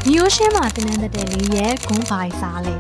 New Ocean မှာတင်တဲ့လေးရဲ့ဂုံးပိုင်စားလေ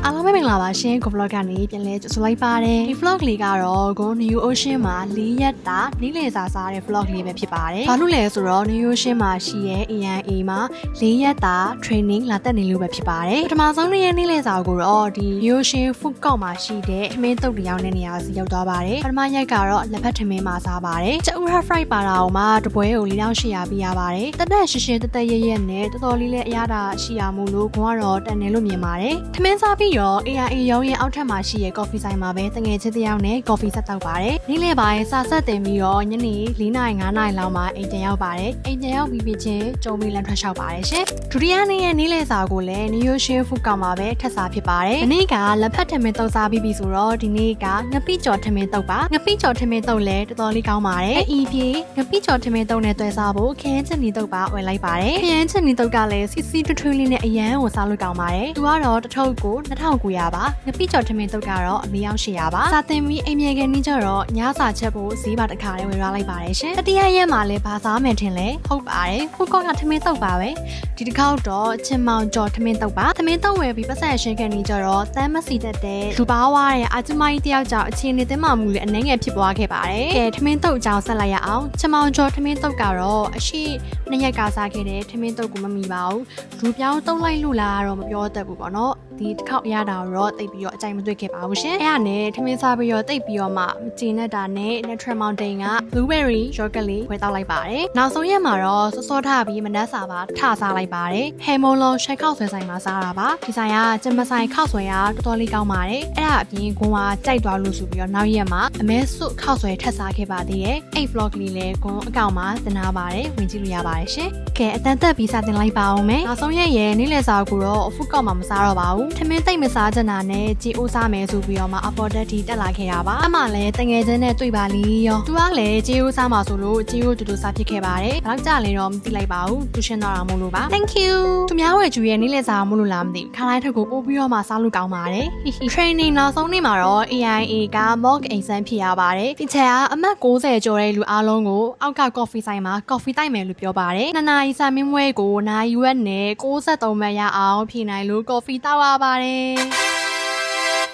အားလုံးပဲမင်္ဂလာပါရှင်ကို vlog ကနေပြန်လဲကြိုဆိုလိုက်ပါတယ်ဒီ vlog လေးကတော့ဂုံး New Ocean မှာ4ရက်တာနေ့လည်စာစားတဲ့ vlog လေးပဲဖြစ်ပါတယ်ဘာလို့လဲဆိုတော့ New Ocean မှာရှိရဲ့ ANA မှာ4ရက်တာ training လာတက်နေလို့ပဲဖြစ်ပါတယ်ပထမဆုံးနေ့လည်စာကိုတော့ဒီ New Ocean food court မှာရှိတဲ့ထမင်းတုပ်တရားနဲ့နေရာစီရောက်သွားပါတယ်ပထမရက်ကတော့လက်ဖက်ထမင်းမှာစားပါတယ်ကျူဟာ fry ပါတာအောင်မှာတပွဲကို4800ပေးရပါတယ်တက်ရှင်းတက်ရဲနဲ့တော်တော်လေးလည်းအရသာရှိရမို့လို့ဂုံကတော့တန်တယ်လို့မြင်ပါတယ်ထမင်းစားပြီးရော AIA ရုံးရဲ့အောက်ထပ်မှာရှိရဲ့ coffee ဆိုင်မှာပဲတငယ်ချင်းတယောက်နဲ့ coffee ဆက်တောက်ပါတယ်နေ့လယ်ပိုင်းစာဆက်တင်ပြီးတော့ညနေ4နာရီ5နာရီလောက်မှာအိမ်ပြန်ရောက်ပါတယ်အိမ်ပြန်ရောက်ပြီးချင်းကြုံပြီးလမ်းထွက်လျှောက်ပါတယ်ရှင်ဒုတိယနေ့ရဲ့နေ့လယ်စာကိုလည်း New Ocean food court မှာပဲထပ်စားဖြစ်ပါတယ်ဒီနေ့ကလက်ဖက်ထမင်းတုပ်စားပြီးပြီဆိုတော့ဒီနေ့ကငပိကျော်ထမင်းတုပ်ပါငပိကျော်ထမင်းတုပ်လည်းတော်တော်လေးကောင်းပါတယ်အီပြေငပိကျော်ထမင်းတုပ်နဲ့တွဲစားဖို့ခရမ်းချင်နီတုပ်ပါဝယ်လိုက်ပါတယ်ခရမ်းချင်နီတုပ်ကလည်းစီစီထွထွလေးနဲ့အရန်ကိုစားလို့ကောင်းပါတယ်သူကတော့တစ်ထုပ်ကို2900ပါငပိကျော်ထမင်းတုပ်ကတော့4800ပါစာတင်ပြီးအိမ်မြေကနေကျတော့ညစာချက်ဖို့ဈေးပါတစ်ခါလေးဝယ်ရလိုက်ပါတယ်ရှင်တတိယရက်မှာလည်းဘာစားမယ်ထင်လဲဟုတ်ပါတယ်ဖူကောကထမင်းတုပ်ပါပဲဒီတစ်ခေါက်တော့ချင်မောင်ကျော်ထမင်းတုပ်ပါထမင်းတုပ်ဝယ်ပြီးပတ်စံရှင်းကနေကျတော့တမ်းမစီတတ်တဲ့လူပါဝါရဲ့အာကျမကြီးတယောက်ကြောင့်အခြေအနေတင်းမာမှုလေးအနှဲငယ်ဖြစ်ပွားခဲ့ပါတယ်ကဲထမင်းတုပ်အကြောင်းဆက်လိုက်ရအောင်ချင်မောင်ကျော်ထမင်းတုပ်ကတော့အရှိ2ရက်ကစားခဲ့တဲ့ထမင်းတုပ်ကိုမမီပါဘူးလူပြောင်းတုံးလိုက်လို့လားတော့မပြောတတ်ဘူးပေါ့နော်ဒီတစ်ခေါက်ရတာတော့တိတ်ပြီးတော့အကြိုက်မတွေ့ခဲ့ပါဘူးရှင်အဲ့ဒါနဲ့ထမင်းစားပြီးတော့တိတ်ပြီးတော့မှမကျင်တဲ့တာနဲ့ Natural Mountain က Blueberry Yogurt လေးဝယ်တောက်လိုက်ပါတယ်နောက်ဆုံးရက်မှာတော့စောစောထပြီးမနက်စာပါထစားလိုက်ပါတယ်ဟဲမုံလုံးရှိုက်ခောက်ဆွဲဆိုင်မှာစားတာပါဒီဆိုင်ကကျမဆိုင်ခောက်ဆွဲရတော်တော်လေးကောင်းပါတယ်အဲ့ဒါအပြင်ဂွန်ကကြိုက်သွားလို့ဆိုပြီးတော့နောက်ရက်မှာအမဲစွတ်ခောက်ဆွဲထပ်စားခဲ့ပါသေးရဲ့အဲ့ vlog လေးလည်းဂွန်အကောင့်မှာတင်ထားပါတယ်ဝင်ကြည့်လို့ရပါတယ်ရှင်ကဲအတန်တက်ပြီးစတင်လိုက်ပါအောင်မယ်နောက်ဆုံးရက်ရဲ့နေ့လည်စာကိုတော့အဖုကောက်မှာမစားတော့ပါဘူးထမင်းသိမ့်မစားချင်တာနဲ့ကြည်အိုးစားမယ်ဆိုပြီးတော့မှ afforded တီတက်လာခဲ့တာပါအမှလည်းတငယ်ချင်းနဲ့တွေ့ပါလီရောသူကလည်းကြည်အိုးစားမှာဆိုလို့ကြည်အိုးတူတူစားဖြစ်ခဲ့ပါတယ်ဘယ်တော့ကြာလဲတော့မသိလိုက်ပါဘူးသူရှင်းတော့တာမို့လို့ပါ thank you သူများဝယ်ကျူရဲ့နေ့လည်စာမို့လို့လားမသိဘူးခါတိုင်းထက်ကိုပို့ပြီးတော့မှစားလို့ကောင်းပါတယ် training နောက်ဆုံးနေ့မှာတော့ AIA က mock exam ဖြစ်ရပါတယ်ဒီချက်ကအမှတ်60ကျော်တဲ့လူအားလုံးကိုအောက်က coffee ဆိုင်မှာ coffee တိုက်မယ်လို့ပြောပါတယ်2နာရီစာမင်းမွဲကိုနာရီဝက်နဲ့63မှတ်ရအောင်ဖြည့်နိုင်လို့ coffee တောက်ရပါတယ်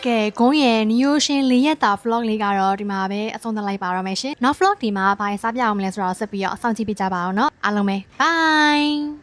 ကဲဂုံးရဲ့ New Ocean 4ရက်တာ vlog လေးကတော့ဒီမှာပဲအဆုံးသတ်လိုက်ပါတော့မယ်ရှင်နောက် vlog ဒီမှာဘာစားပြအောင်မလဲဆိုတော့ဆက်ပြီးတော့အဆောင်ကြည့်ပေးကြပါအောင်เนาะအားလုံးပဲ bye